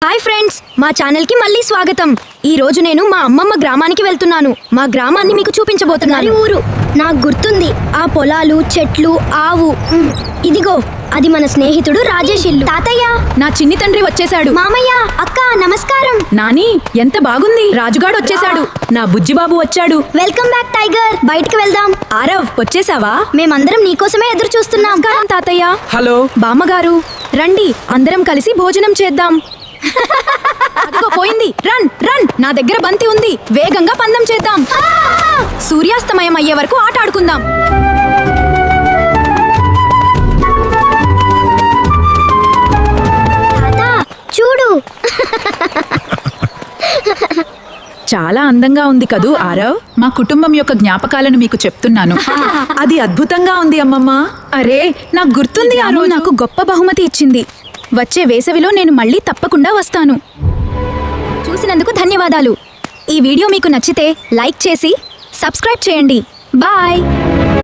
Hi friends, మా channel కి మళ్ళీ స్వాగతం. ఈ రోజు నేను మా అమ్మమ్మ గ్రామానికి వెళ్తున్నాను. మా గ్రామాన్ని మీకు చూపించబోతున్నాను. ఊరు నాకు గుర్తుంది. ఆ పొలాలు, చెట్లు, ఆవు. ఇదిగో అది మన స్నేహితుడు రాజేష్ ఇల్లు. తాతయ్య, నా చిన్ని తండ్రి వచ్చేశాడు. మామయ్య, అక్క నమస్కారం. నాని, ఎంత బాగుంది. రాజుగాడు వచ్చేశాడు. నా బుజ్జిబాబు వచ్చాడు. Welcome back tiger. బయటికి వెళ్దాం. ఆరవ్, వచ్చేసావా? మేమందరం నీకోసమే ఎదురు చూస్తున్నాం. నమస్కారం తాతయ్య. హలో బామ్మగారు, రండి అందరం కలిసి భోజనం చేద్దాం. అదిగో పోయింది. రన్ రన్, నా దగ్గర బంతి ఉంది. వేగంగా పందెం చేద్దాం. సూర్యాస్తమయం అయ్యే వరకు ఆట ఆడుకుందాం. తాత చూడు. చాలా అందంగా ఉంది కదూ ఆరవ్. మా కుటుంబం యొక్క జ్ఞాపకాలను మీకు చెప్తున్నాను. అది అద్భుతంగా ఉంది అమ్మమ్మ. అరే, నాకు గుర్తుంది. అను నాకు గొప్ప బహుమతి ఇచ్చింది. వచ్చే వేసవిలో నేను మళ్ళీ తప్పకుండా వస్తాను. చూసినందుకు ధన్యవాదాలు. ఈ వీడియో మీకు నచ్చితే లైక్ చేసి సబ్స్క్రైబ్ చేయండి. బాయ్.